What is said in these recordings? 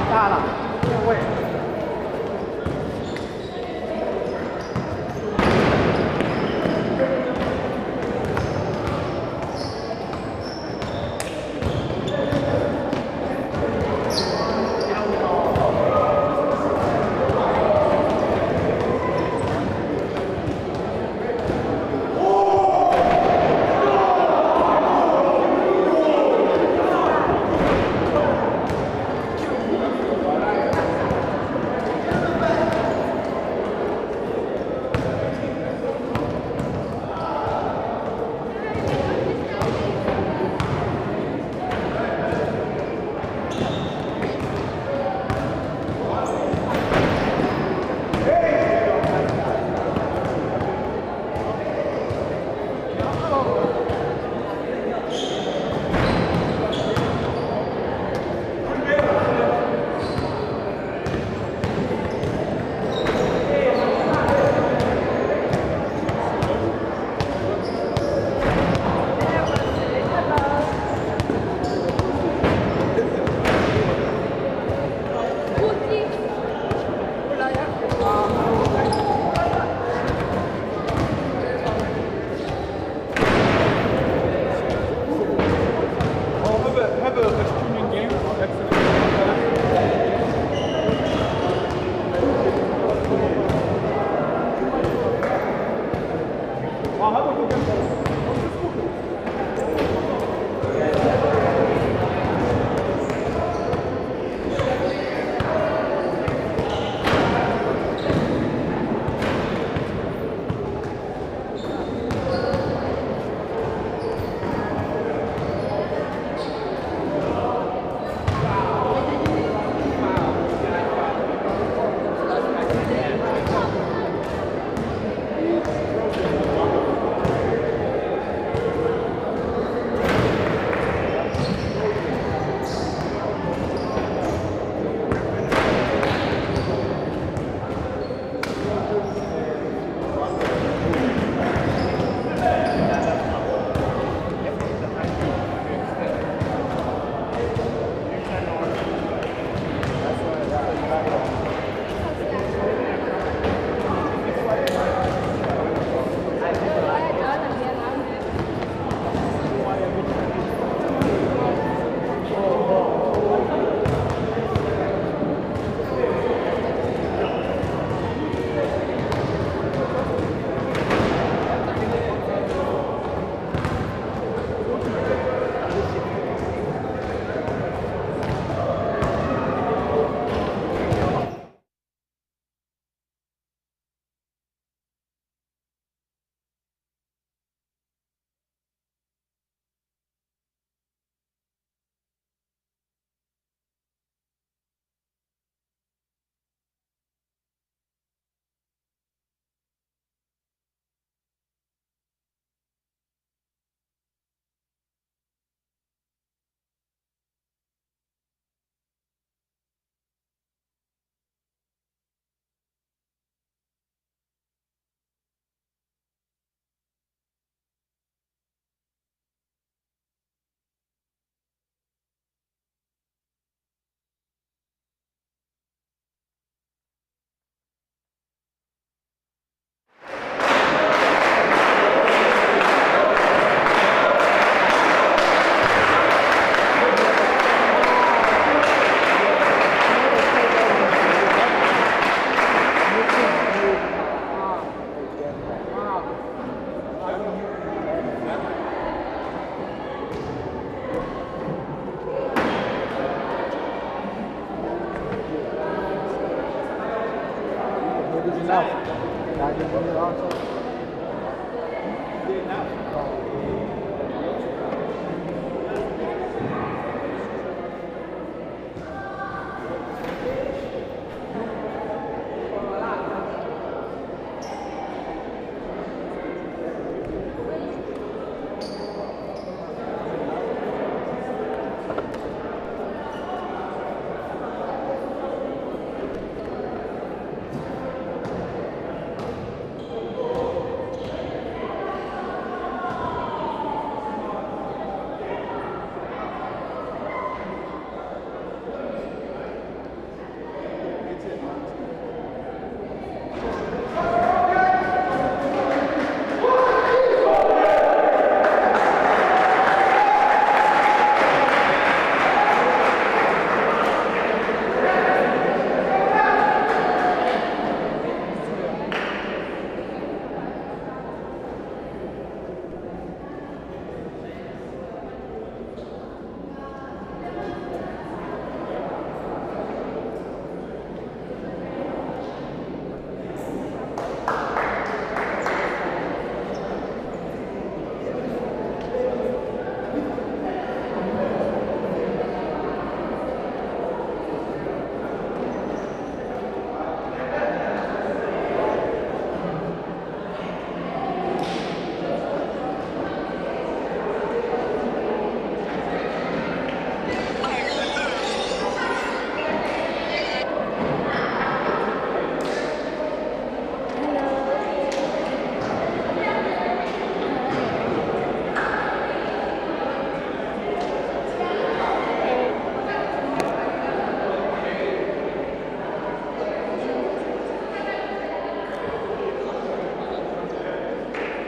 大了，变位。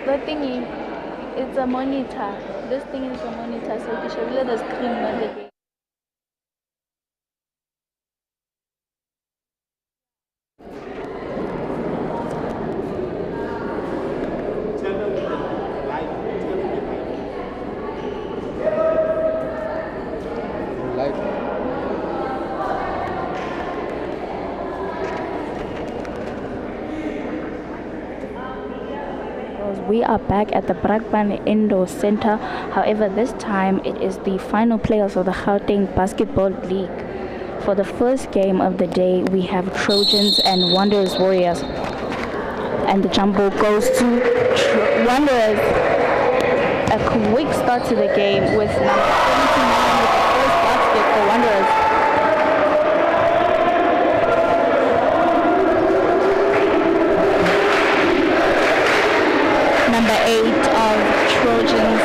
The thing is, it's a monitor. This thing is a monitor, so you should the screen on the game. We are back at the Brakpan Indoor Center. However, this time it is the final playoffs of the Gauteng Basketball League. For the first game of the day, we have Trojans and Wanderers Warriors. And the jump ball goes to Wanderers. A quick start to the game with number 79 with the first basket for Wanderers. Number 8 of Trojans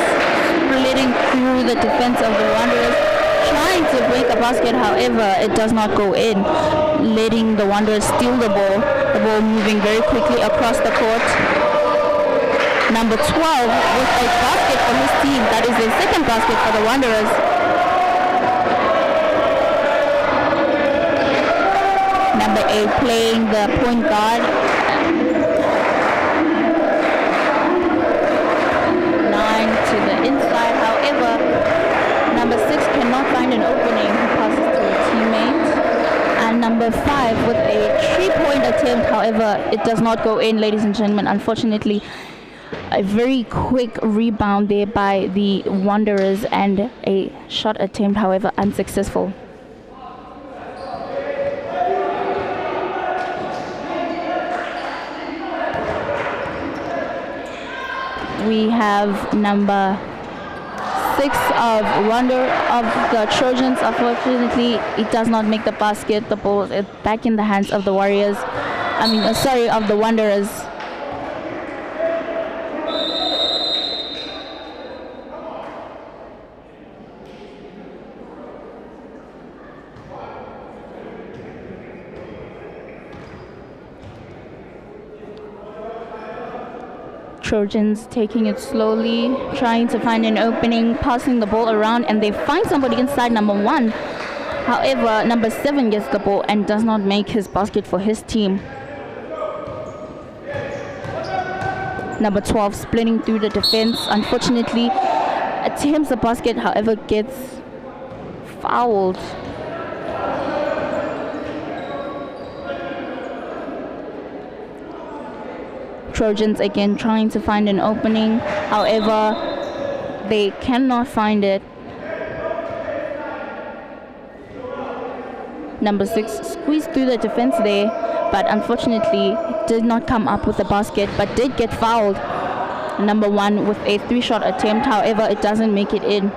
splitting through the defense of the Wanderers, trying to break a basket, however it does not go in, letting the Wanderers steal the ball moving very quickly across the court. Number 12 with a basket for his team. That is the second basket for the Wanderers. Number 8 playing the point guard. To the inside, however, number 6 cannot find an opening. He passes to a teammate. And number 5 with a 3-point attempt, however, it does not go in, ladies and gentlemen. Unfortunately, a very quick rebound there by the Wanderers and a shot attempt, however, unsuccessful. We have number 6 of the Trojans. Unfortunately, it does not make the basket. The ball is back in the hands of the Warriors. Of the Wanderers. Trojans taking it slowly, trying to find an opening, passing the ball around, and they find somebody inside number 1. However, number 7 gets the ball and does not make his basket for his team. Number 12 splitting through the defense. Unfortunately, attempts the basket, however, gets fouled. Trojans again trying to find an opening, however they cannot find it. Number 6 squeezed through the defense there, but unfortunately did not come up with the basket, but did get fouled. Number 1 with a 3-shot attempt, however it doesn't make it in,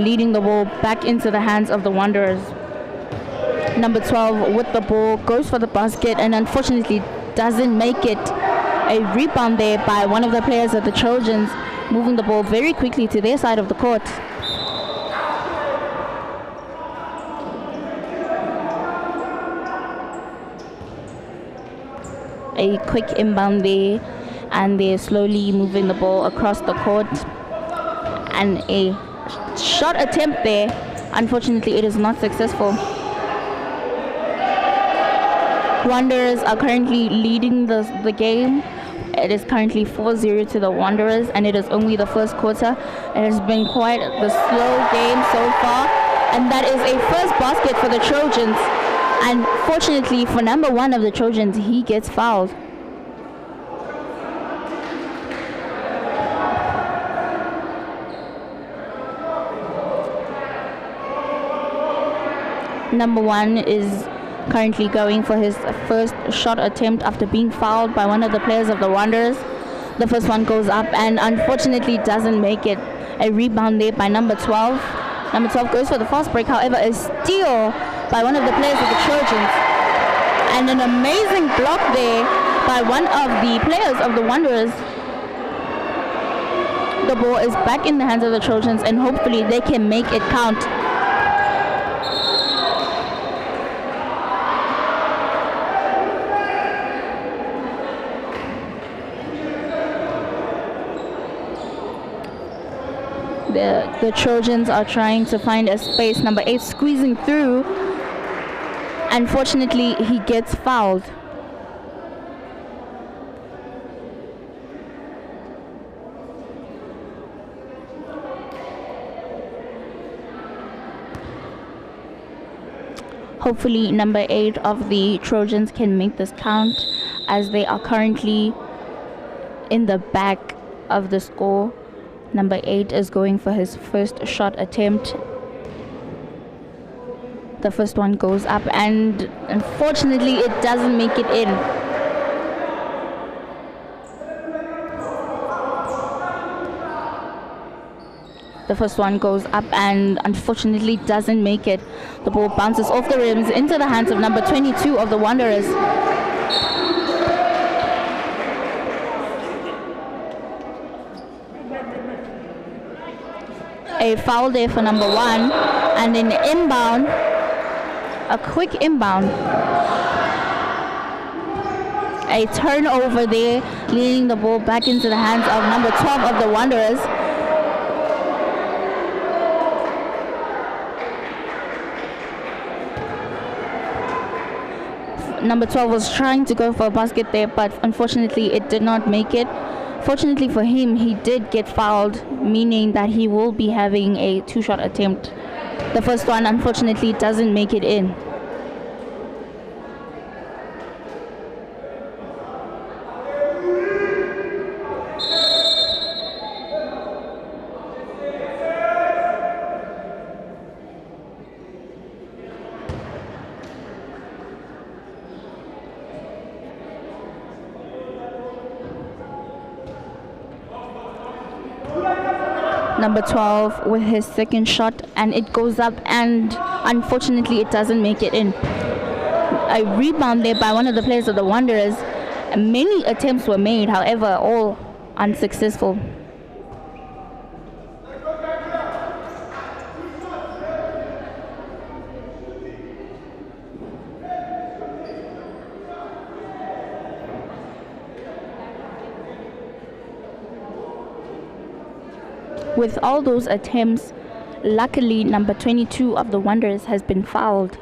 leading the ball back into the hands of the Wanderers. Number 12 with the ball goes for the basket and unfortunately doesn't make it. A rebound there by one of the players of the Trojans, moving the ball very quickly to their side of the court. A quick inbound there, and they're slowly moving the ball across the court. And a shot attempt there. Unfortunately, it is not successful. Wanderers are currently leading the game. It is currently 4-0 to the Wanderers, and it is only the first quarter. It has been quite the slow game so far, and that is a first basket for the Trojans. And fortunately for number 1 of the Trojans, he gets fouled. Number 1 is currently going for his first shot attempt after being fouled by one of the players of the Wanderers. The first one goes up and unfortunately doesn't make it. A rebound there by number 12. Number 12 goes for the fast break, however a steal by one of the players of the Trojans. And an amazing block there by one of the players of the Wanderers. The ball is back in the hands of the Trojans and hopefully they can make it count. The Trojans are trying to find a space. Number 8 squeezing through. Unfortunately, he gets fouled. Hopefully, number 8 of the Trojans can make this count, as they are currently in the back of the score. Number 8 is going for his first shot attempt. The first one goes up, and unfortunately it doesn't make it in. The first one goes up and unfortunately doesn't make it. The ball bounces off the rims into the hands of number 22 of the Wanderers. A foul there for number 1, and an inbound, a quick inbound. A turnover there, leading the ball back into the hands of number 12 of the Wanderers. Number 12 was trying to go for a basket there, but unfortunately it did not make it. Fortunately for him, he did get fouled, meaning that he will be having a 2-shot attempt. The first one unfortunately doesn't make it in. Number 12 with his second shot, and it goes up, and unfortunately it doesn't make it in. A rebound there by one of the players of the Wanderers. Many attempts were made, however, all unsuccessful. With all those attempts, luckily number 22 of the Wanderers has been fouled.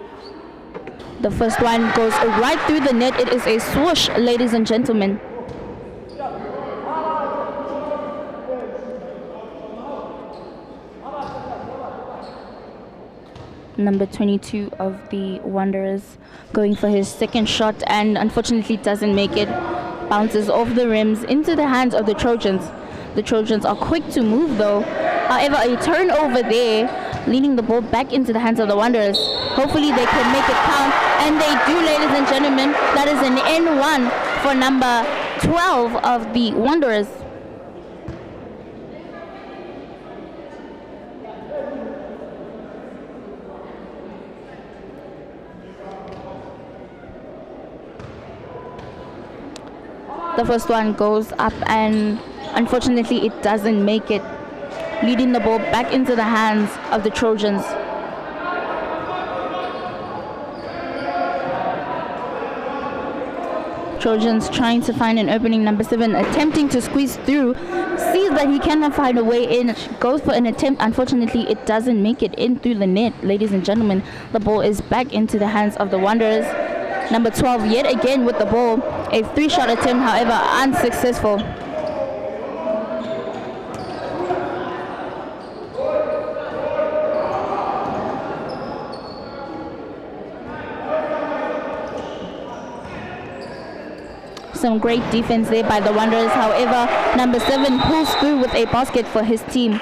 The first one goes right through the net. It is a swoosh, ladies and gentlemen. Number 22 of the Wanderers going for his second shot, and unfortunately doesn't make it. Bounces off the rims into the hands of the Trojans. The Trojans are quick to move though. However, a turnover there, leading the ball back into the hands of the Wanderers. Hopefully they can make it count, and they do, ladies and gentlemen. That is an N1 for number 12 of the Wanderers. The first one goes up, and unfortunately it doesn't make it, leading the ball back into the hands of the Trojans. Trojans trying to find an opening. Number 7 attempting to squeeze through, sees that he cannot find a way in, goes for an attempt. Unfortunately it doesn't make it in through the net. Ladies and gentlemen, the ball is back into the hands of the Wanderers. Number 12 yet again with the ball. A 3-shot attempt, however, unsuccessful. Some great defense there by the Wanderers. However, number 7 pulls through with a basket for his team.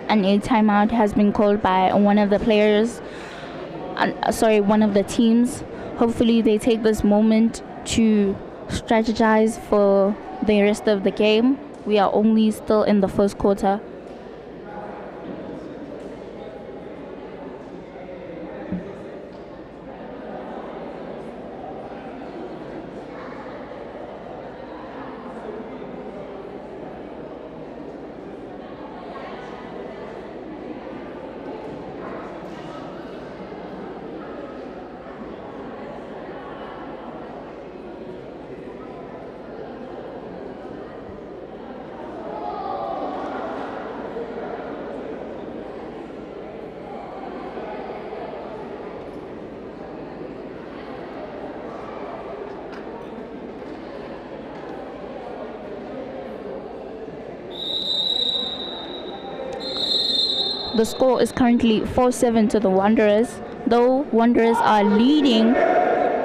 And a timeout has been called by one of the players, one of the teams. Hopefully they take this moment to strategize for the rest of the game. We are only still in the first quarter. The score is currently 4-7 to the Wanderers. Though Wanderers are leading,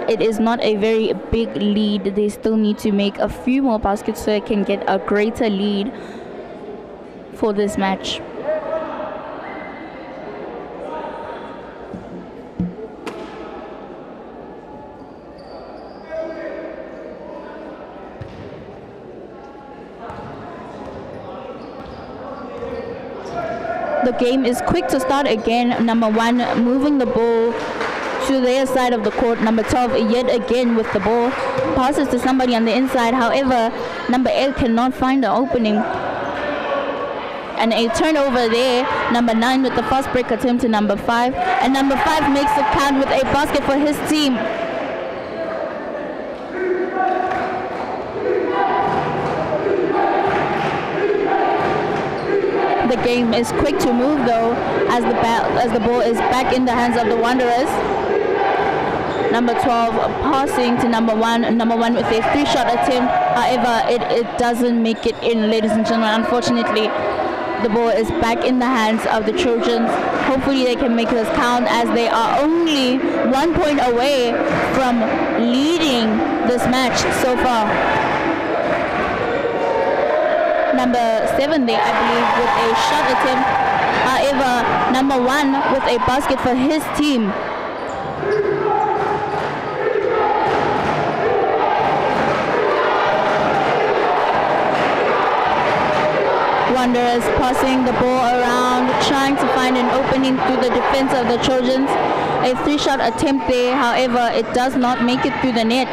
it is not a very big lead. They still need to make a few more baskets so they can get a greater lead for this match. The game is quick to start again. Number 1 moving the ball to their side of the court. Number 12 yet again with the ball. Passes to somebody on the inside. However, number 8 cannot find the opening. And a turnover there. Number 9 with the fast break attempt to number 5. And number 5 makes the count with a basket for his team. The game is quick to move though, as the ball is back in the hands of the Wanderers. Number 12 passing to number 1. Number 1 with a 3-shot attempt. However, it doesn't make it in, ladies and gentlemen. Unfortunately, the ball is back in the hands of the Trojans. Hopefully they can make this count, as they are only 1 point away from leading this match so far. Number 7 there, I believe, with a shot attempt. However, number 1 with a basket for his team. Wanderers passing the ball around, trying to find an opening through the defense of the Trojans. A 3-shot attempt there, however, it does not make it through the net.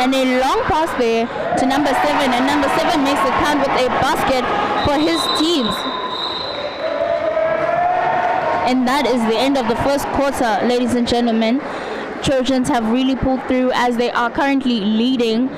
And a long pass there to number 7, and number 7 makes the count with a basket for his teams. And that is the end of the first quarter, ladies and gentlemen. Trojans have really pulled through, as they are currently leading.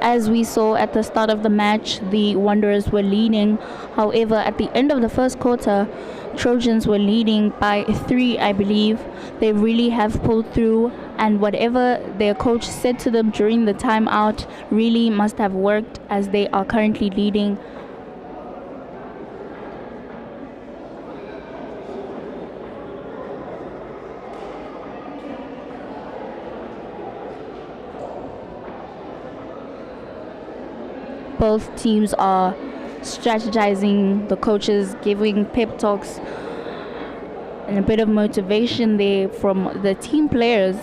As we saw at the start of the match, the Wanderers were leading. However, at the end of the first quarter, Trojans were leading by 3, I believe. They really have pulled through, and whatever their coach said to them during the timeout really must have worked, as they are currently leading. Both teams are strategizing, the coaches giving pep talks, and a bit of motivation there from the team players.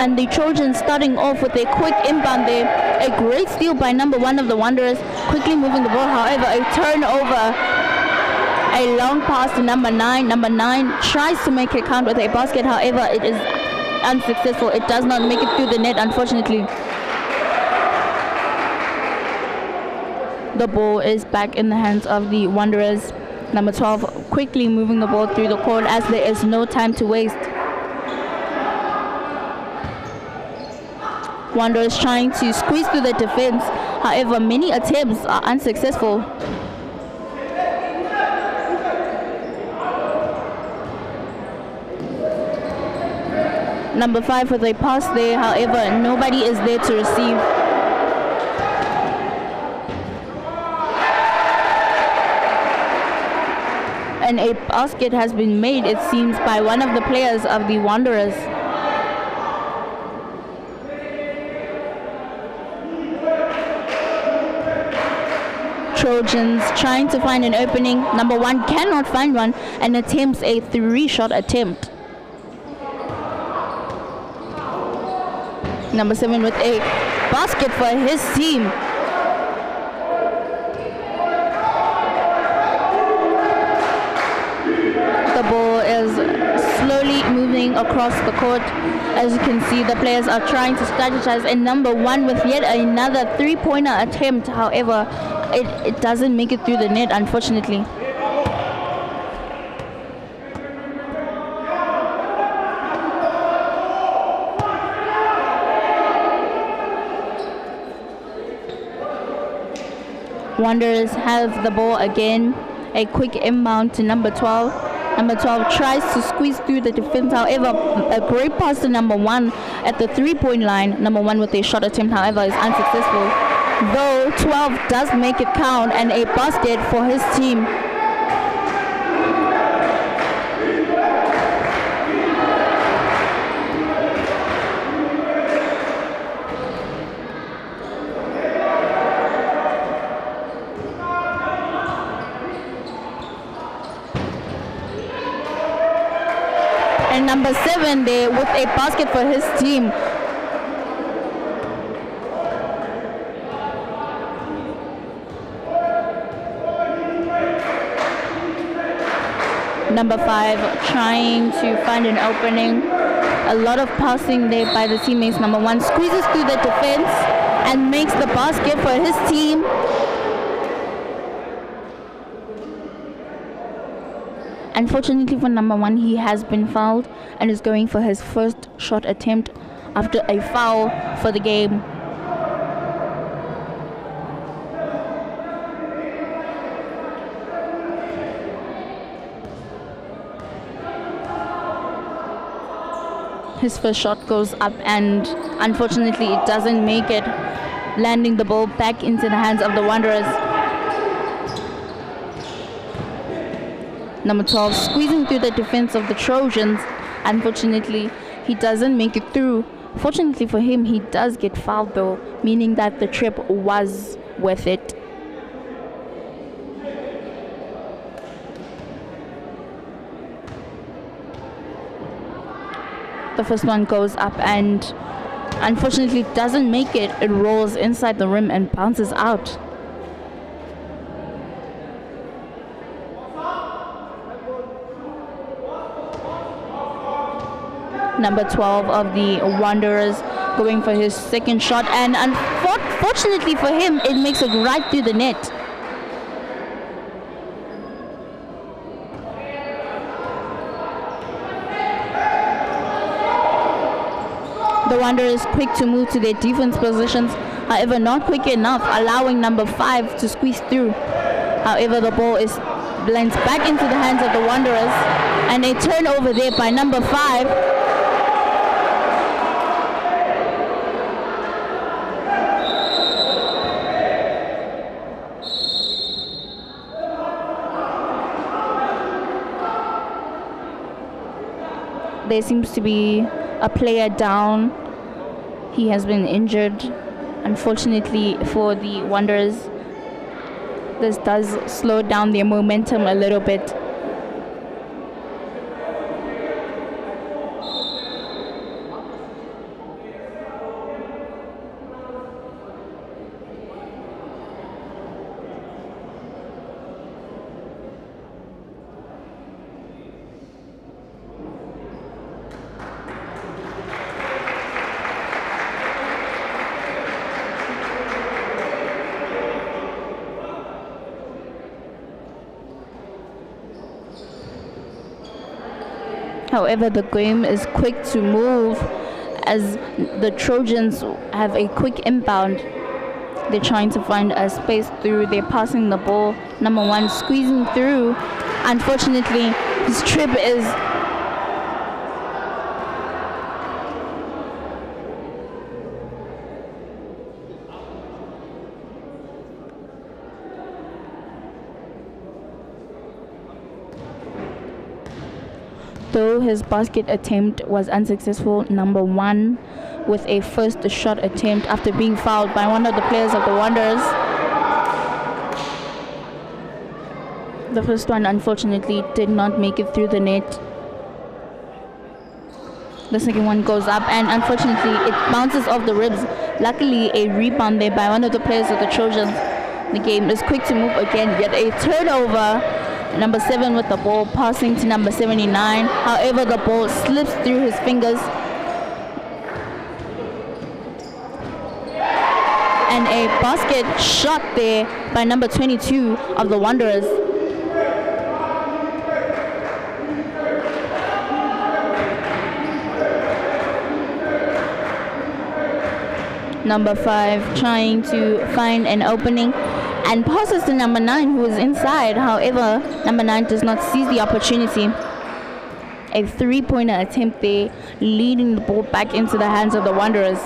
And the Trojans starting off with a quick inbound there. A great steal by number 1 of the Wanderers, quickly moving the ball. However, a turnover. A long pass to number 9. Number 9 tries to make a count with a basket. However, it is unsuccessful. It does not make it through the net, unfortunately. The ball is back in the hands of the Wanderers. Number 12 quickly moving the ball through the court, as there is no time to waste. Wanderers trying to squeeze through the defense. However, many attempts are unsuccessful. Number 5 with a pass there, however, nobody is there to receive. And a basket has been made, it seems, by one of the players of the Wanderers. Trojans trying to find an opening. Number 1 cannot find one and attempts a 3-shot attempt. Number 7 with a basket for his team. The ball is slowly moving across the court. As you can see, the players are trying to strategize, and number 1 with yet another 3-pointer attempt. However, it doesn't make it through the net, unfortunately. Wanderers have the ball again. A quick inbound to number 12. Number 12 tries to squeeze through the defense. However, a great pass to number 1 at the 3-point line. Number 1 with a shot attempt, however, is unsuccessful. Though 12 does make it count, and a basket for his team. And number 7 there with a basket for his team. Number 5 trying to find an opening. A lot of passing there by the teammates. Number 1 squeezes through the defense and makes the basket for his team. Unfortunately for number 1, he has been fouled and is going for his first shot attempt after a foul for the game. His first shot goes up and unfortunately it doesn't make it, landing the ball back into the hands of the Wanderers. Number 12 squeezing through the defense of the Trojans. Unfortunately, he doesn't make it through. Fortunately for him, he does get fouled though, meaning that the trip was worth it. The first one goes up and unfortunately doesn't make it. It rolls inside the rim and bounces out. Number 12 of the Wanderers going for his second shot, and unfortunately for him, it makes it right through the net. The Wanderers quick to move to their defense positions, however not quick enough, allowing number 5 to squeeze through. However, the ball is lands back into the hands of the Wanderers, and a turnover there by number 5. There seems to be a player down. He has been injured. Unfortunately for the Wanderers, this does slow down their momentum a little bit. However, the game is quick to move as the Trojans have a quick inbound. They're trying to find a space through. They're passing the ball. Number 1 squeezing through. Unfortunately, his trip is Though his basket attempt was unsuccessful, number 1 with a first shot attempt after being fouled by one of the players of the Wanderers. The first one unfortunately did not make it through the net. The second one goes up and unfortunately it bounces off the ribs. Luckily a rebound there by one of the players of the Trojans. The game is quick to move again, yet a turnover. Number 7 with the ball passing to number 79. However, the ball slips through his fingers. And a basket shot there by number 22 of the Wanderers. Number 5 trying to find an opening and passes to number 9 who is inside. However, number 9 does not seize the opportunity. A 3-pointer attempt there, leading the ball back into the hands of the Wanderers.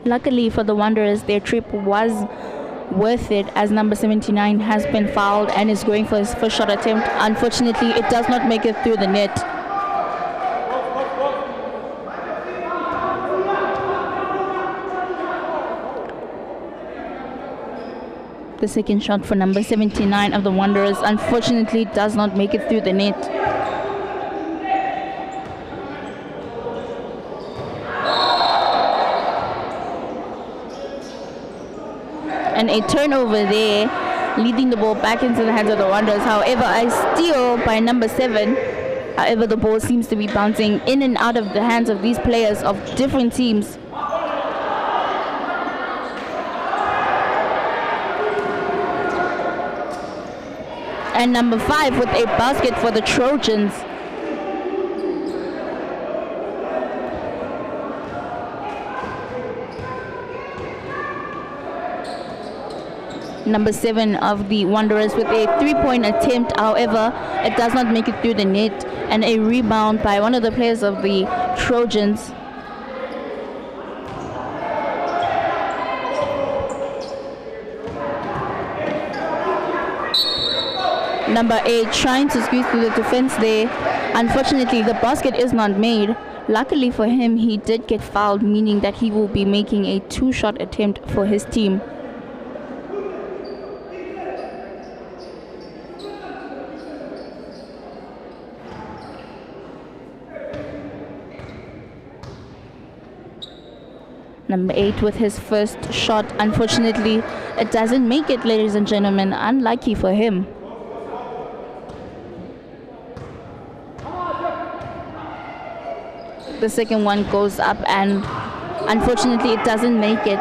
Luckily for the Wanderers, their trip was worth it as number 79 has been fouled and is going for his first shot attempt. Unfortunately, it does not make it through the net. The second shot for number 79 of the Wanderers unfortunately does not make it through the net. And a turnover there, leading the ball back into the hands of the Wanderers. However, a steal by number 7. However, the ball seems to be bouncing in and out of the hands of these players of different teams. And number 5 with a basket for the Trojans. Number 7 of the Wanderers with a 3-point attempt. However, it does not make it through the net. And a rebound by one of the players of the Trojans. Number 8 trying to squeeze through the defense there. Unfortunately, the basket is not made. Luckily for him, he did get fouled, meaning that he will be making a 2-shot attempt for his team. Number 8 with his first shot. Unfortunately, it doesn't make it, ladies and gentlemen. Unlucky for him. The second one goes up and unfortunately it doesn't make it.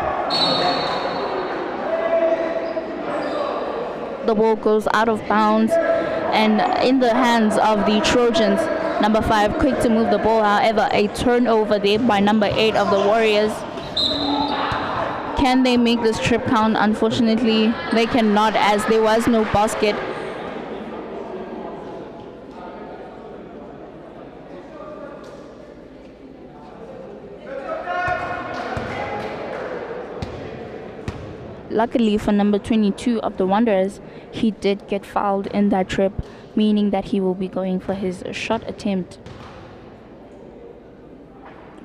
The ball goes out of bounds and in the hands of the Trojans. Number 5 quick to move the ball. However, a turnover there by number 8 of the Warriors. Can they make this trip count? Unfortunately, they cannot, as there was no basket. Luckily for number 22 of the Wanderers, he did get fouled in that trip, meaning that he will be going for his shot attempt.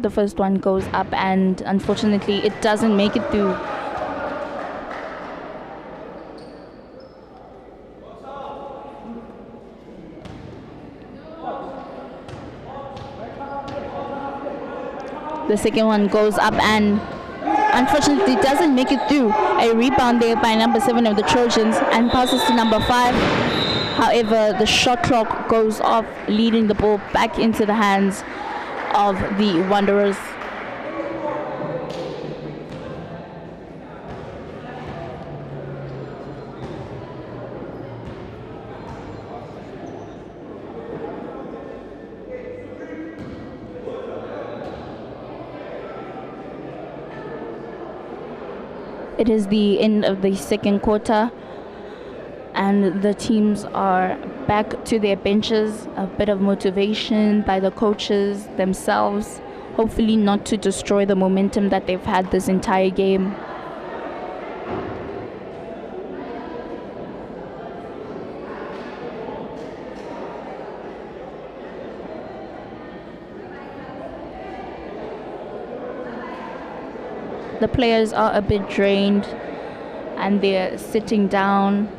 The first one goes up and unfortunately it doesn't make it through. The second one goes up and unfortunately doesn't make it through. A rebound there by number 7 of the Trojans and passes to number 5. However, the shot clock goes off, leading the ball back into the hands of the Wanderers. It is the end of the second quarter, and the teams are back to their benches. A bit of motivation by the coaches themselves, hopefully not to destroy the momentum that they've had this entire game. The players are a bit drained and they're sitting down.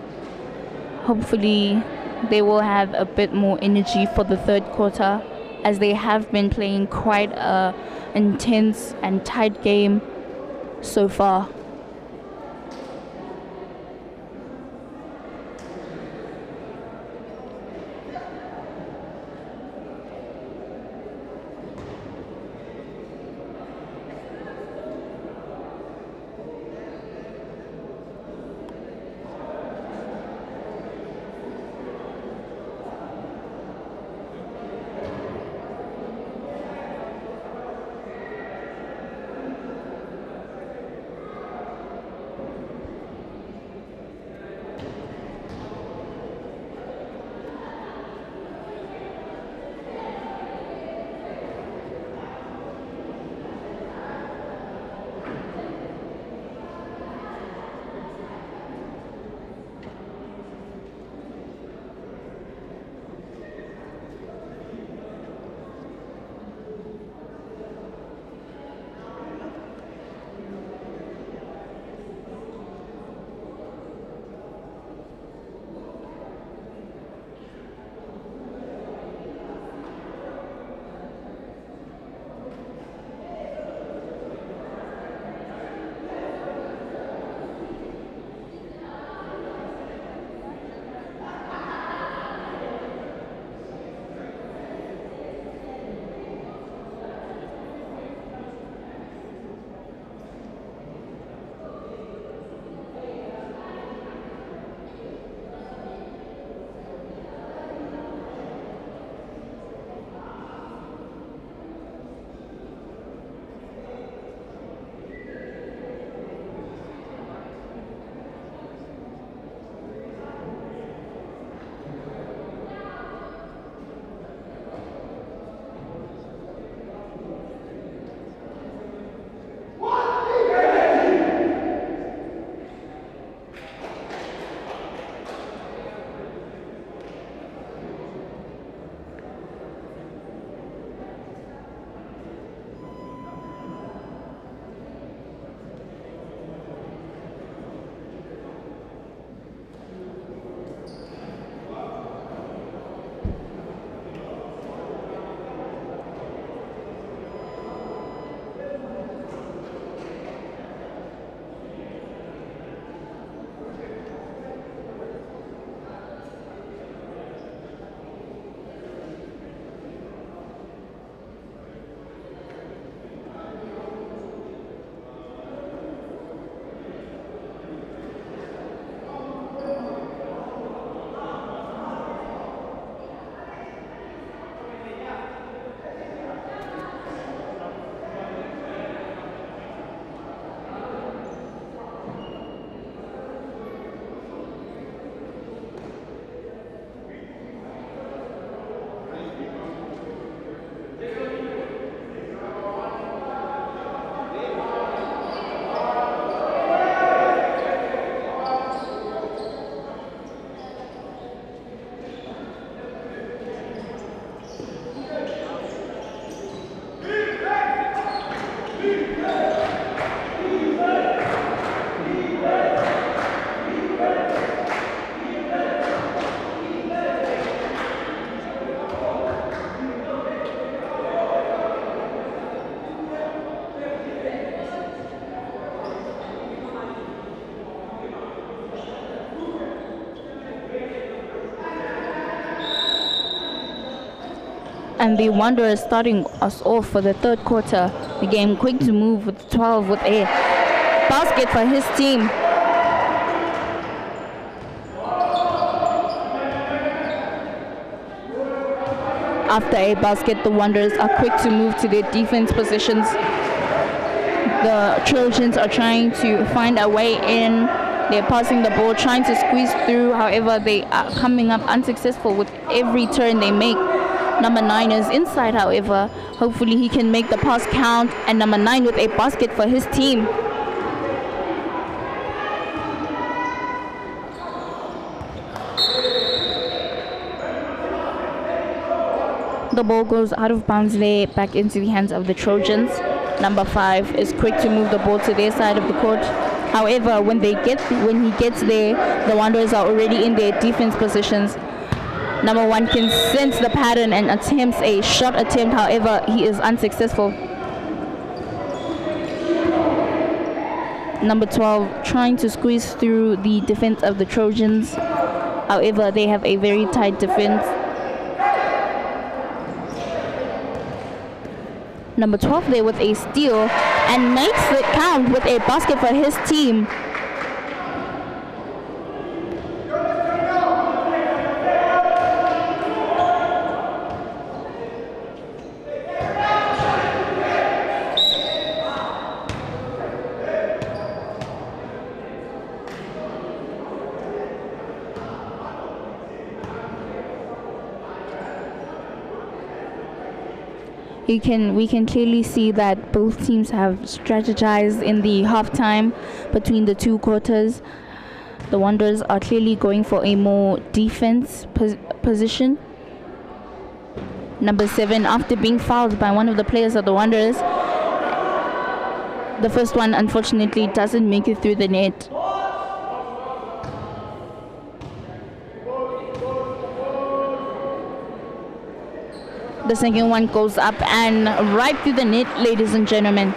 Hopefully they will have a bit more energy for the third quarter, as they have been playing quite a intense and tight game so far. And the Wanderers starting us off for the third quarter. The game quick to move with 12 with a basket for his team. After a basket, the Wanderers are quick to move to their defense positions. The Trojans are trying to find a way in. They're passing the ball, trying to squeeze through. However, they are coming up unsuccessful with every turn they make. Number 9 is inside, however. Hopefully he can make the pass count. And number 9 with a basket for his team. The ball goes out of bounds there, back into the hands of the Trojans. Number 5 is quick to move the ball to their side of the court. However, when he gets there, the Wanderers are already in their defense positions. Number 1 can sense the pattern and attempts a shot attempt. However, he is unsuccessful. Number 12 trying to squeeze through the defense of the Trojans. However, they have a very tight defense. Number 12 there with a steal and makes it count with a basket for his team. We can clearly see that both teams have strategized in the halftime between the two quarters. The Wanderers are clearly going for a more defense position. Number 7, after being fouled by one of the players of the Wanderers, the first one unfortunately doesn't make it through the net. The second one goes up and right through the net, ladies and gentlemen.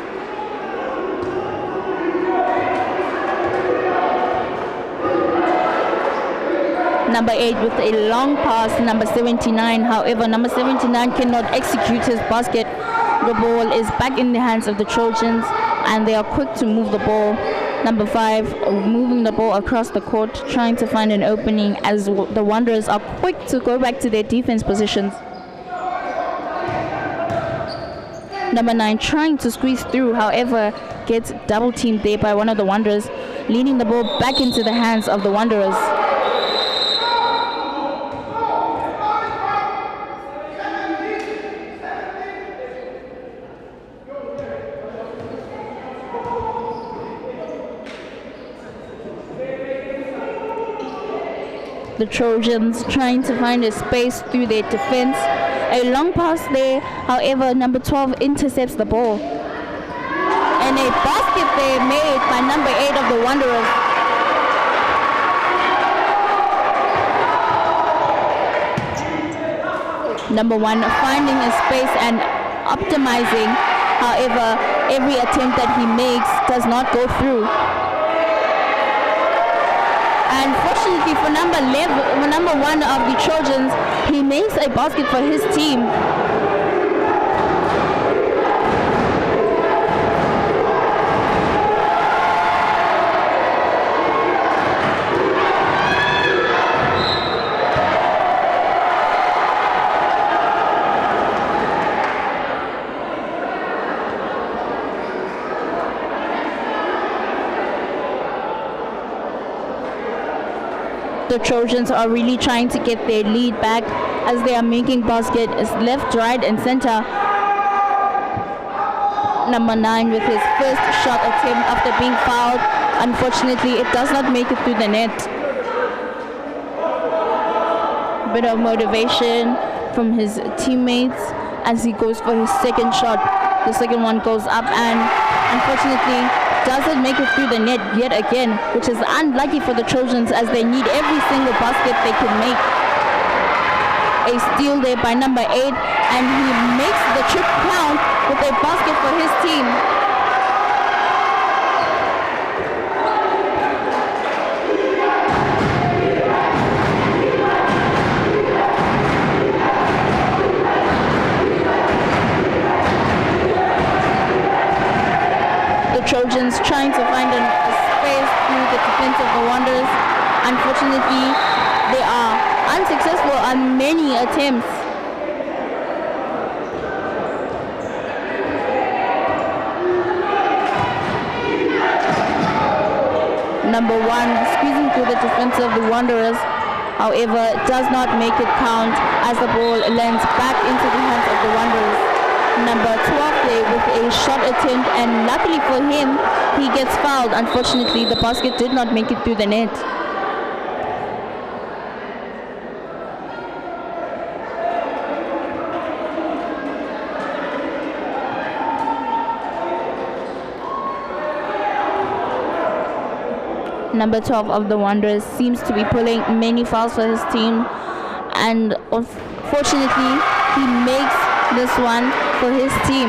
Number 8 with a long pass, number 79. However, number 79 cannot execute his basket. The ball is back in the hands of the Trojans and they are quick to move the ball. Number 5 moving the ball across the court, trying to find an opening as the Wanderers are quick to go back to their defense positions. Number 9 trying to squeeze through, however, gets double teamed there by one of the Wanderers, leading the ball back into the hands of the Wanderers. The Trojans trying to find a space through their defense. A long pass there, however, number 12 intercepts the ball. And a basket there made by number 8 of the Wanderers. Number 1 finding a space and optimizing. However, every attempt that he makes does not go through. And fortunately for number 1 of the Trojans, he makes a basket for his team. The Trojans are really trying to get their lead back as they are making baskets left, right, and center. Number 9 with his first shot attempt after being fouled. Unfortunately, it does not make it through the net. Bit of motivation from his teammates as he goes for his second shot. The second one goes up and unfortunately doesn't make it through the net yet again, which is unlucky for the Trojans as they need every single basket they can make. A steal there by number 8 and he makes the trip count with a basket for his team. Trojans trying to find a space through the defense of the Wanderers. Unfortunately, they are unsuccessful on many attempts. number 1, squeezing through the defense of the Wanderers. However, it does not make it count as the ball lands back into the hands of the Wanderers. Number 12 there with a shot attempt, and luckily for him, he gets fouled. Unfortunately, the basket did not make it through the net. Number 12 of the Wanderers seems to be pulling many fouls for his team, and unfortunately he makes this one for his team.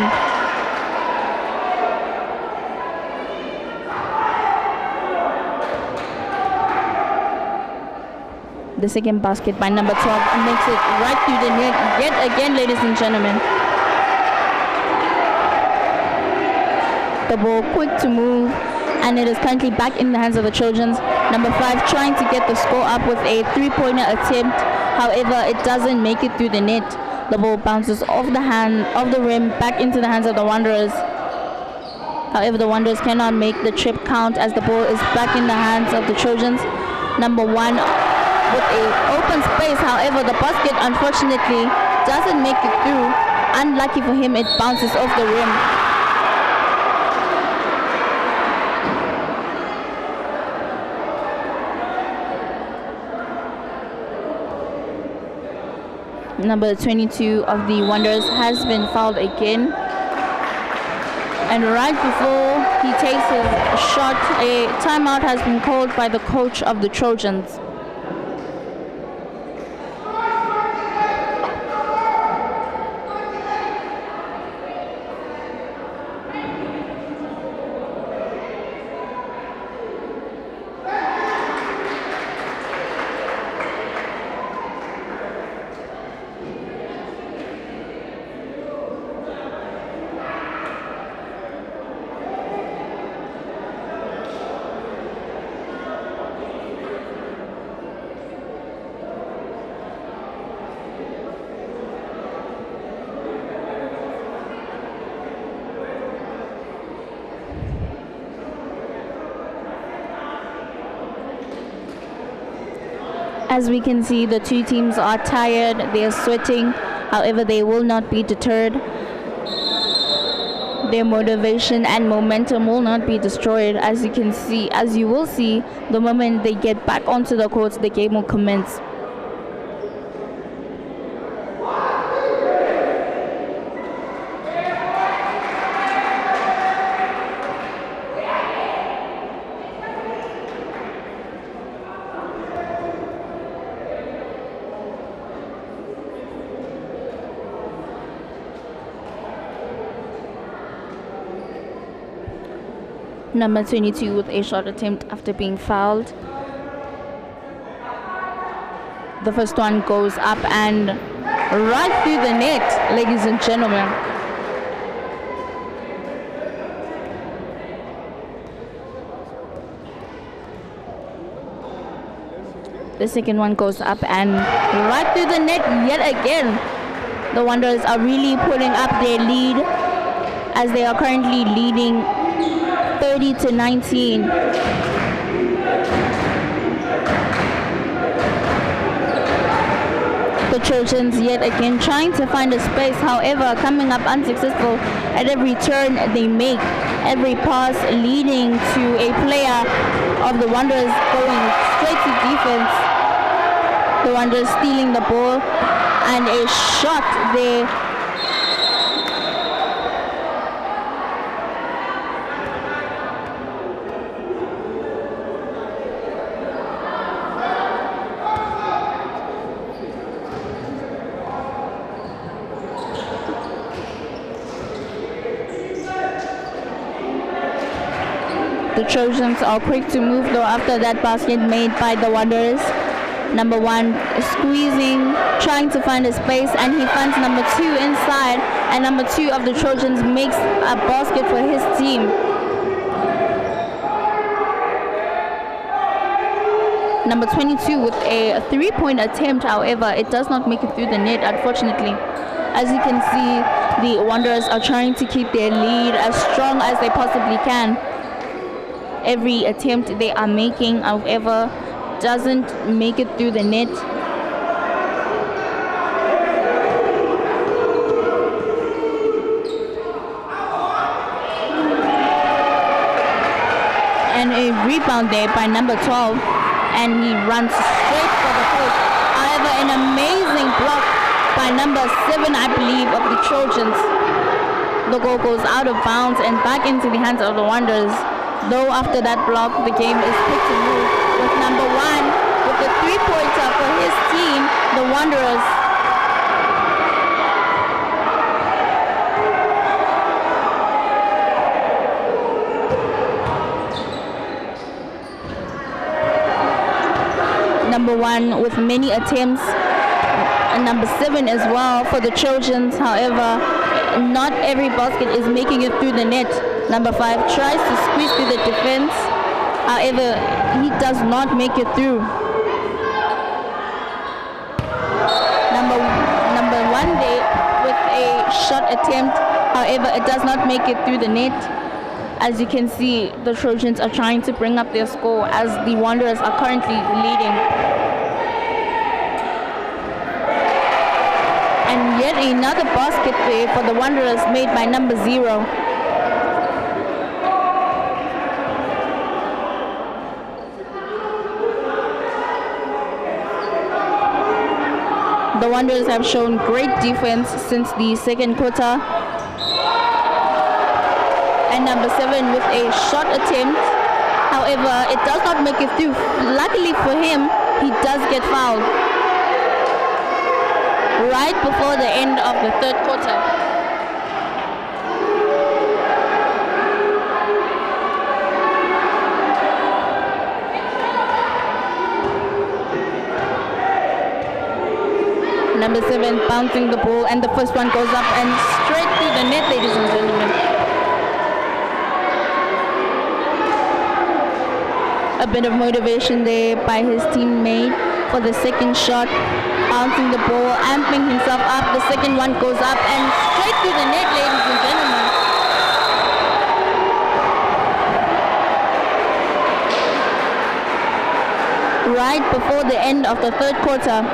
The second basket by number 12 makes it right through the net yet again, ladies and gentlemen. The ball quick to move, and it is currently back in the hands of the Trojans. Number 5 trying to get the score up with a 3-pointer attempt. However, it doesn't make it through the net. The ball bounces off the rim back into the hands of the Wanderers. However, the Wanderers cannot make the trip count as the ball is back in the hands of the Trojans. Number 1 with a open space. However, the basket unfortunately doesn't make it through. Unlucky for him, it bounces off the rim. Number 22 of the Wanderers has been fouled again. And right before he takes his shot, a timeout has been called by the coach of the Trojans. As we can see, the two teams are tired, they are sweating. However, they will not be deterred. Their motivation and momentum will not be destroyed. As you will see, the moment they get back onto the court, the game will commence. Number 22 with a shot attempt after being fouled. The first one goes up and right through the net, ladies and gentlemen. The second one goes up and right through the net yet again. The Wanderers are really pulling up their lead as they are currently leading 30-19. The Trojans yet again trying to find a space, however coming up unsuccessful at every turn they make, every pass leading to a player of the Wanderers going straight to defense. The Wanderers stealing the ball and a shot there. The Trojans are quick to move though after that basket made by the Wanderers. Number 1 squeezing, trying to find a space, and he finds number 2 inside, and number 2 of the Trojans makes a basket for his team. Number 22 with a 3-point attempt, however, it does not make it through the net, unfortunately. As you can see, the Wanderers are trying to keep their lead as strong as they possibly can. every attempt they are making, however, doesn't make it through the net. And a rebound there by number 12, and he runs straight for the post. However, an amazing block by number 7, I believe, of the Trojans. The goal goes out of bounds and back into the hands of the Wanderers. Though after that block, the game is quick to move with number 1 with the 3-pointer for his team, the Wanderers. Number 1 with many attempts, and number 7 as well for the Trojans. However, not every basket is making it through the net. Number 5 tries to squeeze through the defense. However, he does not make it through. Number 1 there with a shot attempt. However, it does not make it through the net. As you can see, the Trojans are trying to bring up their score as the Wanderers are currently leading. And yet another basket there for the Wanderers made by number 0. The Wanderers have shown great defense since the second quarter. And number 7 with a shot attempt. However, it does not make it through. Luckily for him, he does get fouled right before the end of the third quarter. Number 7 bouncing the ball, and the first one goes up and straight through the net, ladies and gentlemen. A bit of motivation there by his teammate for the second shot, bouncing the ball, amping himself up. The second one goes up and straight through the net, ladies and gentlemen. Right before the end of the third quarter.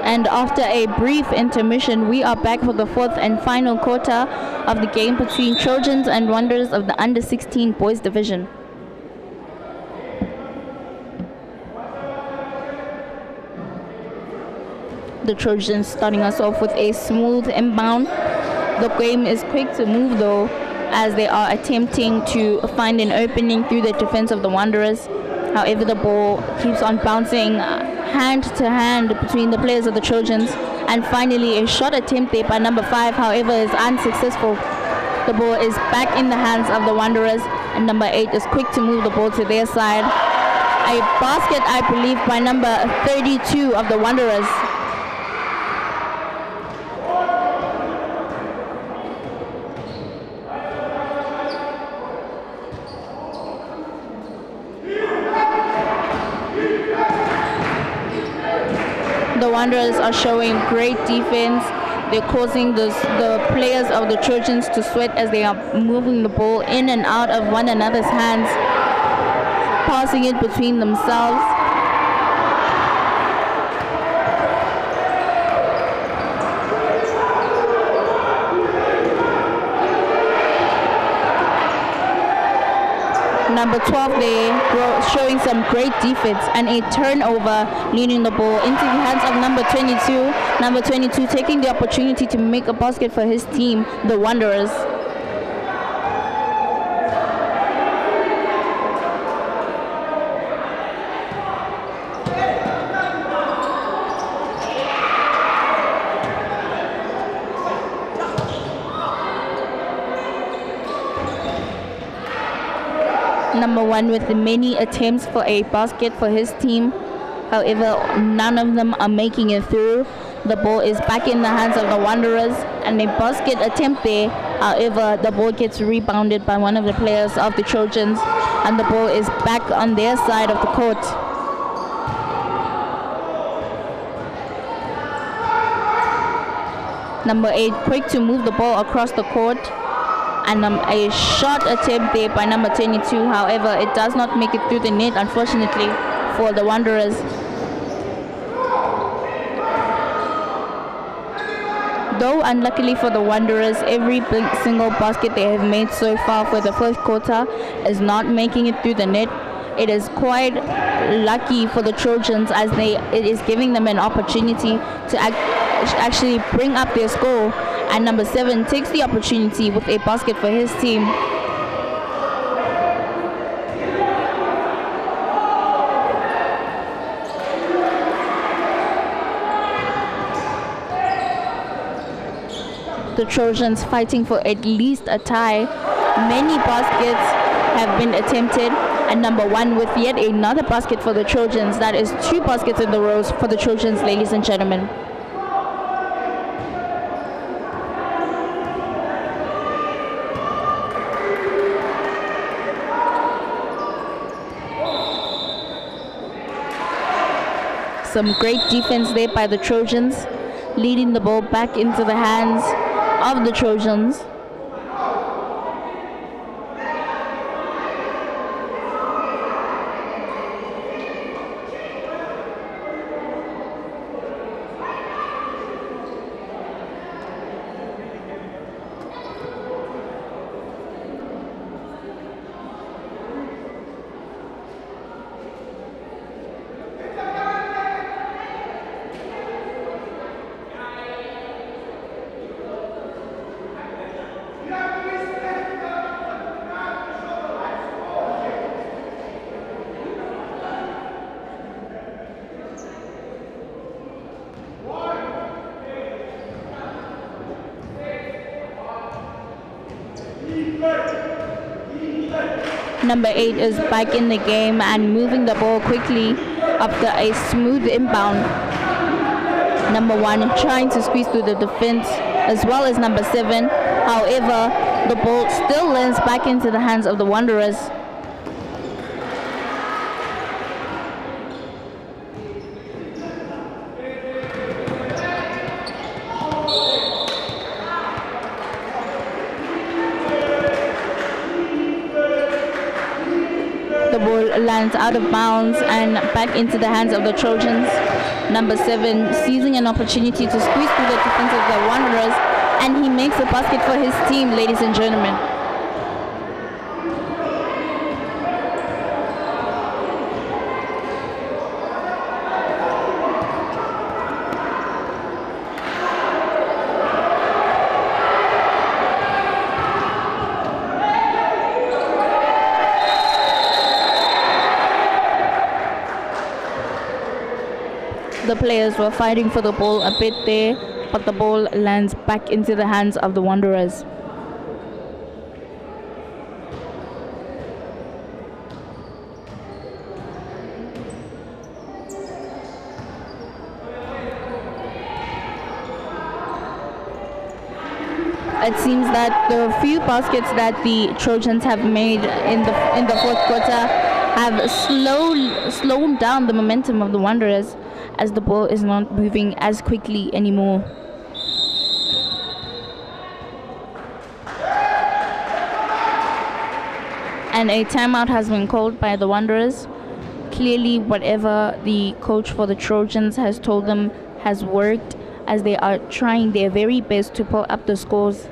And after a brief intermission, we are back for the fourth and final quarter of the game between Trojans and Wanderers of the Under-16 Boys Division. The Trojans starting us off with a smooth inbound. The game is quick to move though, as they are attempting to find an opening through the defense of the Wanderers. However, the ball keeps on bouncing hand to hand between the players of the Trojans, and finally a shot attempt there by number 5, however, is unsuccessful. The ball is back in the hands of the Wanderers, and number 8 is quick to move the ball to their side. A basket, I believe, by number 32 of the Wanderers. The Wanderers are showing great defense. They're causing the players of the Trojans to sweat as they are moving the ball in and out of one another's hands, passing it between themselves. Number 12 there, showing some great defense, and a turnover, leading the ball into the hands of number 22. Number 22 taking the opportunity to make a basket for his team, the Wanderers. Number 1 with many attempts for a basket for his team. However, none of them are making it through. The ball is back in the hands of the Wanderers, and a basket attempt there. However, the ball gets rebounded by one of the players of the Trojans, and the ball is back on their side of the court. Number 8 quick to move the ball across the court. And a shot attempt there by number 22. However, it does not make it through the net, unfortunately, for the Wanderers. Though unluckily for the Wanderers, every single basket they have made so far for the first quarter is not making it through the net. It is quite lucky for the Trojans, as it is giving them an opportunity to actually bring up their score. And number 7 takes the opportunity with a basket for his team. The Trojans fighting for at least a tie. Many baskets have been attempted, and number 1 with yet another basket for the Trojans. That is 2 baskets in the rows for the Trojans, ladies and gentlemen. Some great defense there by the Trojans, leading the ball back into the hands of the Trojans. Number 8 is back in the game and moving the ball quickly after a smooth inbound. Number 1 trying to squeeze through the defense, as well as number 7. However, the ball still lands back into the hands of the Wanderers. The ball lands out of bounds and back into the hands of the Trojans. Number 7 seizing an opportunity to squeeze through the defense of the Wanderers, and he makes a basket for his team, ladies and gentlemen. The players were fighting for the ball a bit there, but the ball lands back into the hands of the Wanderers. It seems that the few baskets that the Trojans have made in the fourth quarter have slowed down the momentum of the Wanderers, as the ball is not moving as quickly anymore. And a timeout has been called by the Wanderers. Clearly, whatever the coach for the Trojans has told them has worked, as they are trying their very best to pull up the scores.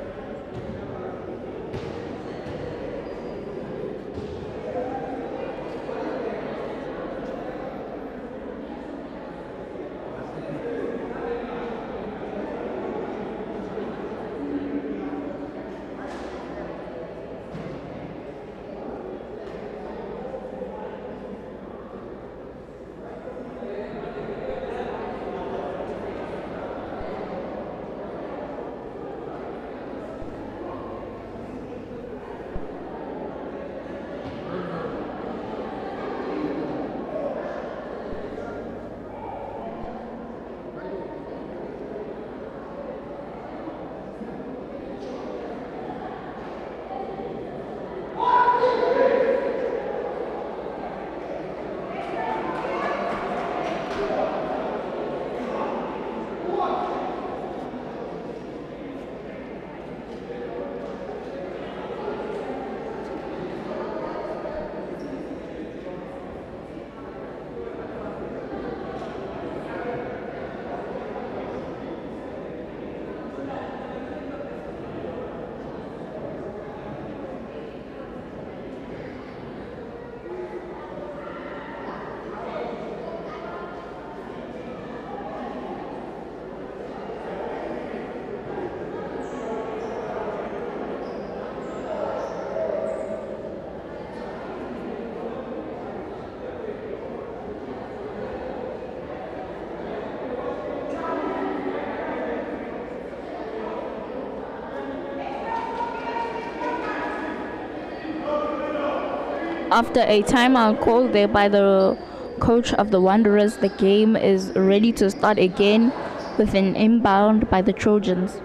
After a timeout called there by the coach of the Wanderers, the game is ready to start again with an inbound by the Trojans.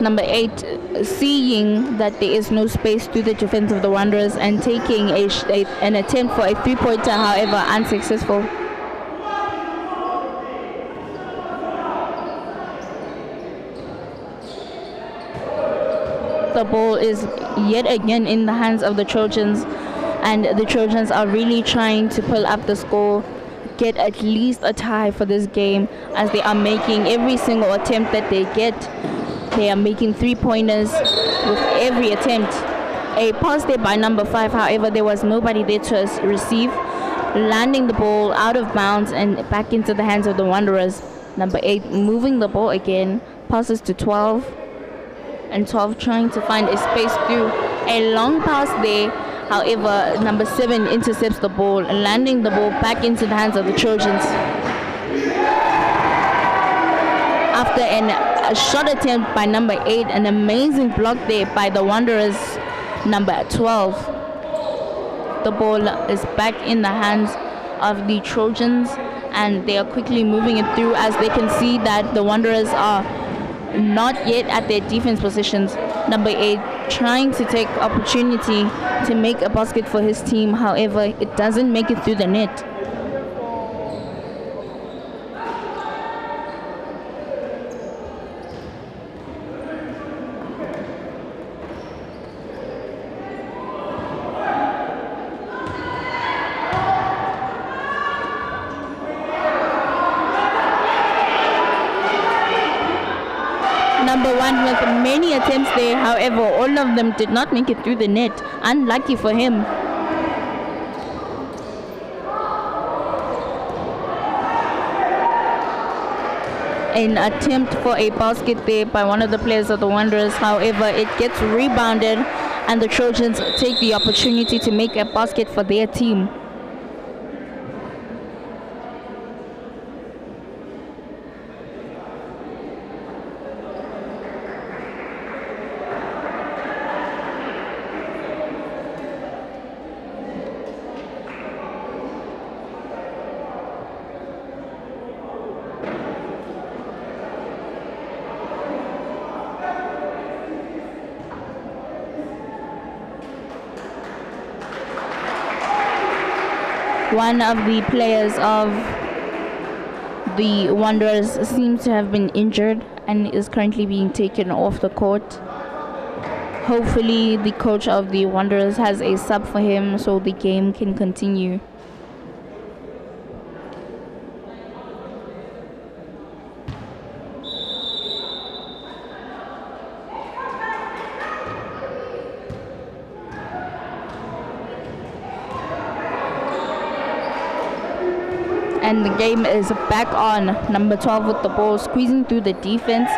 Number 8, seeing that there is no space through the defense of the Wanderers and taking an attempt for a three-pointer, however unsuccessful. The ball is yet again in the hands of the Trojans, and the Trojans are really trying to pull up the score, get at least a tie for this game, as they are making every single attempt that they get. They are making three-pointers with every attempt. A pass there by number 5, however there was nobody there to receive, landing the ball out of bounds and back into the hands of the Wanderers. Number 8 moving the ball again, passes to 12, and 12 trying to find a space through a long pass there. However, number 7 intercepts the ball, landing the ball back into the hands of the Trojans. After a shot attempt by number 8, an amazing block there by the Wanderers, number 12. The ball is back in the hands of the Trojans, and they are quickly moving it through, as they can see that the Wanderers are not yet at their defense positions. Number 8 trying to take opportunity to make a basket for his team, however it doesn't make it through the net. number 1 with many attempts there. However, all of them did not make it through the net. Unlucky for him. An attempt for a basket there by one of the players of the Wanderers. However, it gets rebounded and the Trojans take the opportunity to make a basket for their team. One of the players of the Wanderers seems to have been injured and is currently being taken off the court. Hopefully the coach of the Wanderers has a sub for him so the game can continue. And the game is back on. Number 12 with the ball, squeezing through the defense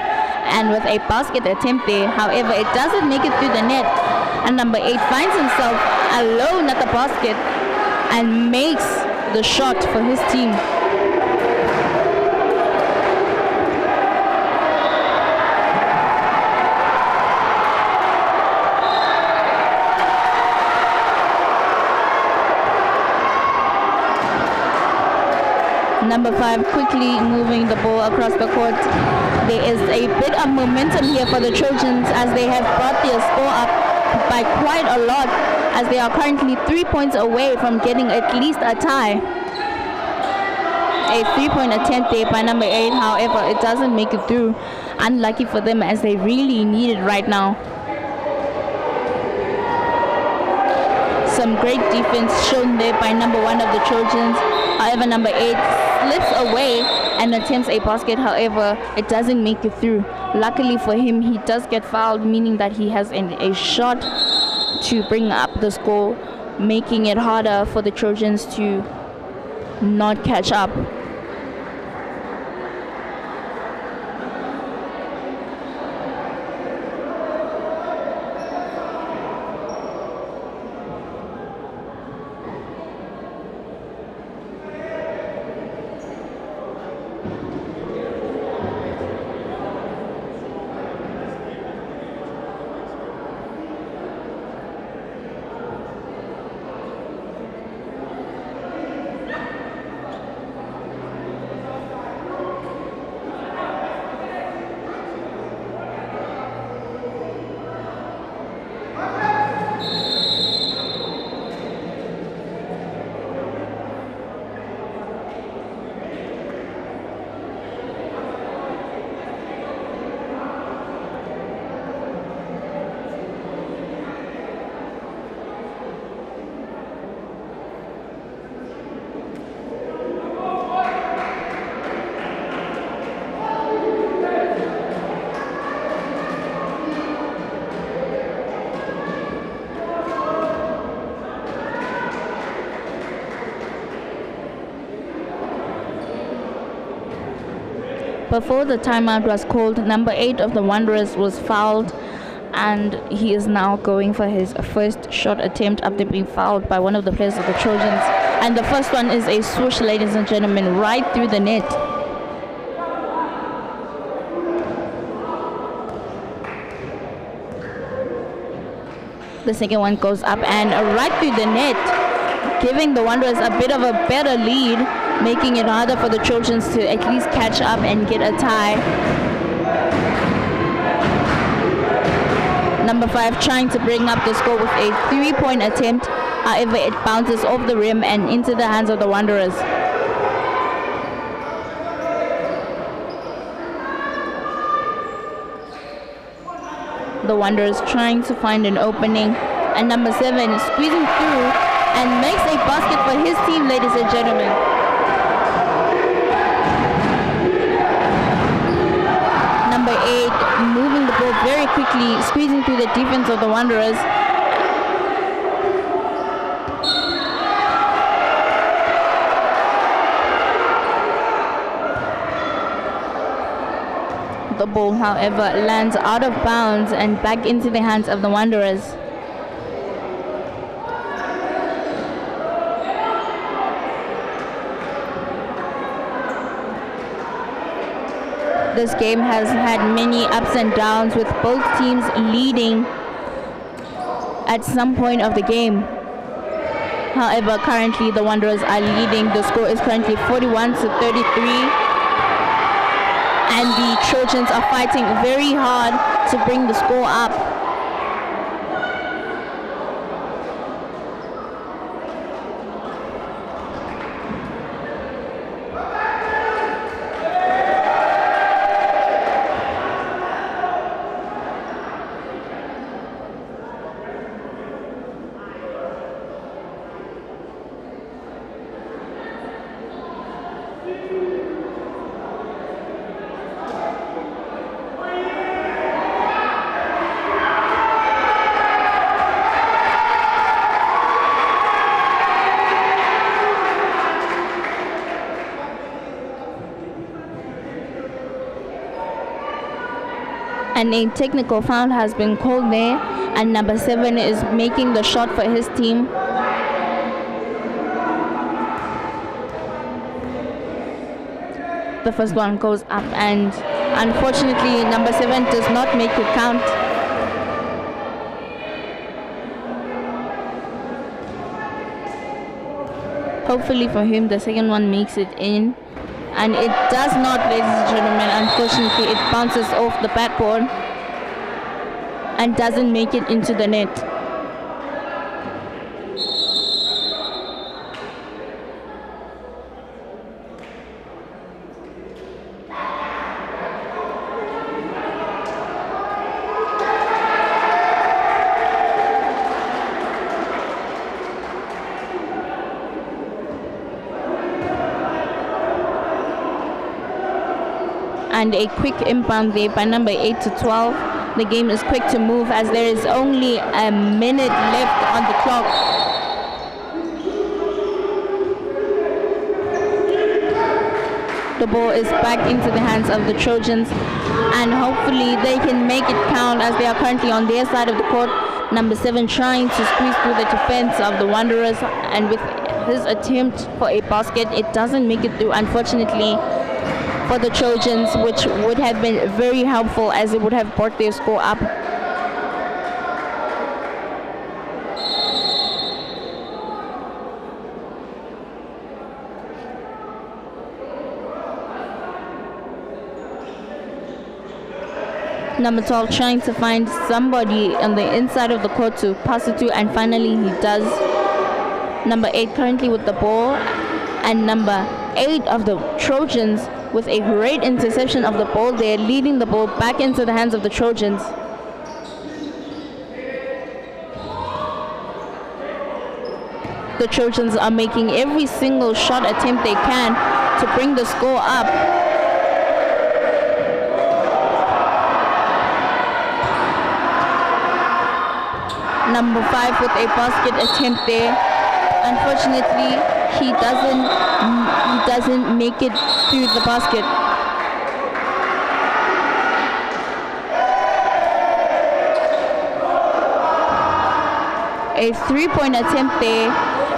and with a basket attempt there. However, it doesn't make it through the net. And number 8 finds himself alone at the basket and makes the shot for his team. Number 5 quickly moving the ball across the court. There is a bit of momentum here for the Trojans as they have brought their score up by quite a lot, as they are currently 3 points away from getting at least a tie. A 3-point attempt there by number 8, however, it doesn't make it through. Unlucky for them as they really need it right now. Some great defense shown there by number 1 of the Trojans. However, number 8 slips away and attempts a basket. However, it doesn't make it through. Luckily for him, he does get fouled, meaning that he has a shot to bring up the score, making it harder for the Trojans to not catch up. Before the timeout was called, number 8 of the Wanderers was fouled, and he is now going for his first shot attempt after being fouled by one of the players of the Trojans. And the first one is a swoosh, ladies and gentlemen, right through the net. The second one goes up and right through the net, giving the Wanderers a bit of a better lead, making it harder for the Trojans to at least catch up and get a tie. Number 5 trying to bring up the score with a 3-point attempt. However, it bounces off the rim and into the hands of the Wanderers. The Wanderers trying to find an opening, and number 7 is squeezing through and makes a basket for his team, ladies and gentlemen. Number 8 moving unfortunately squeezing through the defense of the Wanderers. The ball, however, lands out of bounds and back into the hands of the Wanderers. This game has had many ups and downs, with both teams leading at some point of the game. However, currently the Wanderers are leading. The score is currently 41-33. And the Trojans are fighting very hard to bring the score up. And a technical foul has been called there, and number 7 is making the shot for his team. The first one goes up, and unfortunately number 7 does not make it count. Hopefully for him the second one makes it in. And it does not, ladies and gentlemen. Unfortunately, it bounces off the backboard and doesn't make it into the net. And a quick inbound there by number 8-12. The game is quick to move as there is only a minute left on the clock. The ball is back into the hands of the Trojans, and hopefully they can make it count as they are currently on their side of the court. Number 7 trying to squeeze through the defense of the Wanderers, and with his attempt for a basket, it doesn't make it through, unfortunately, for the Trojans, which would have been very helpful as it would have brought their score up. Number 12 trying to find somebody on the inside of the court to pass it to, and finally he does. Number 8 currently with the ball, and number 8 of the Trojans with a great interception of the ball there, leading the ball back into the hands of the Trojans. The Trojans are making every single shot attempt they can to bring the score up. Number 5 with a basket attempt there. Unfortunately, he doesn't make it through the basket. A 3-point attempt there,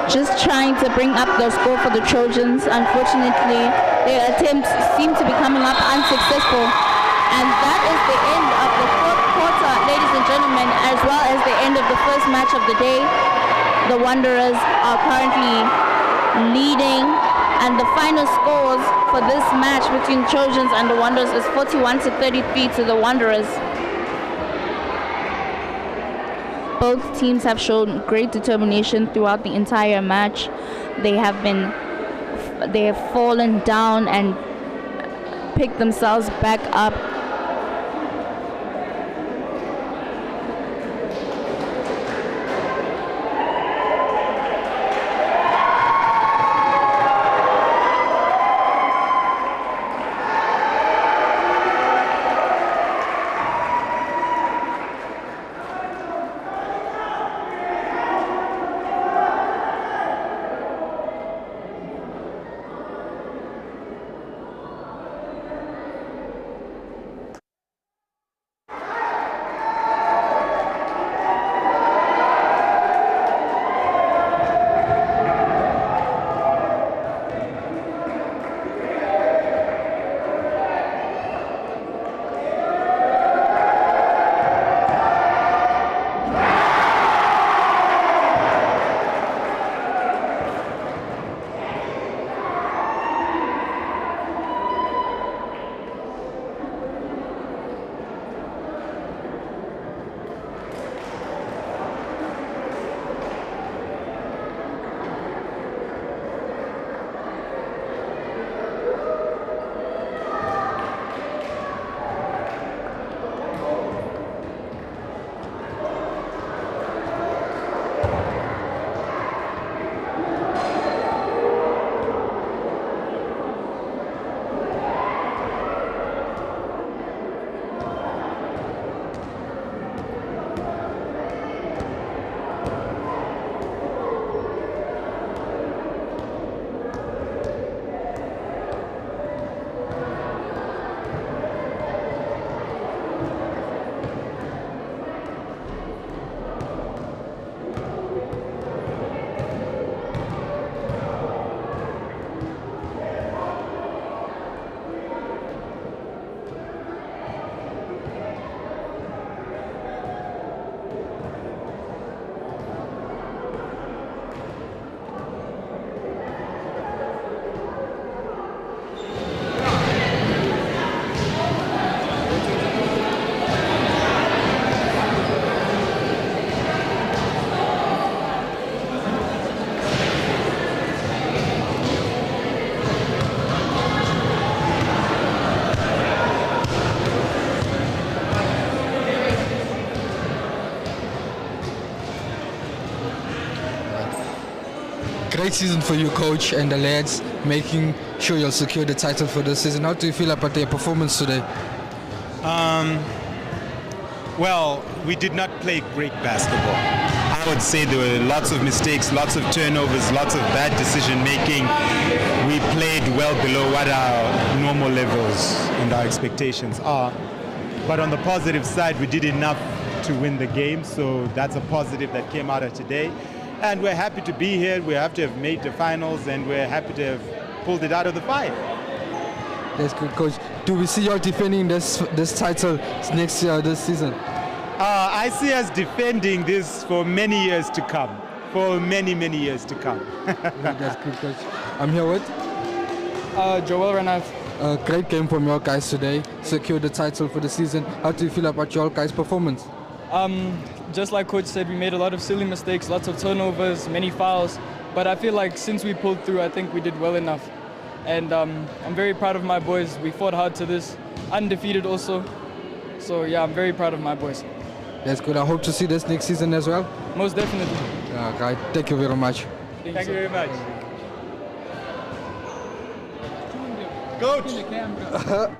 just trying to bring up the score for the Trojans. Unfortunately, their attempts seem to be coming up unsuccessful. And that is the end of the fourth quarter, ladies and gentlemen, as well as the end of the first match of the day. The Wanderers are currently leading, and the final scores for this match between Trojans and the Wanderers is 41-33 to the Wanderers. Both teams have shown great determination throughout the entire match. They have fallen down and picked themselves back up. great season for you, coach, and the lads, making sure you'll secure the title for this season. How do you feel about their performance today? Well, we did not play great basketball. I would say there were lots of mistakes, lots of turnovers, lots of bad decision making. We played well below what our normal levels and our expectations are. But on the positive side, we did enough to win the game, so that's a positive that came out of today. And we're happy to be here. We have to have made the finals, and we're happy to have pulled it out of the five. That's good, coach. Do we see you defending this title next year, this season? I see us defending this for many years to come. For many, many years to come. That's good, coach. I'm here with Joel Renat. a great game from your guys today. Secured the title for the season. How do you feel about your guys' performance? Just like coach said, we made a lot of silly mistakes, lots of turnovers, many fouls. But I feel like since we pulled through, I think we did well enough. And I'm very proud of my boys. We fought hard to this, undefeated also. So yeah, I'm very proud of my boys. That's good. I hope to see this next season as well. Most definitely. Right. Thank you very much. Thank you very much. Coach!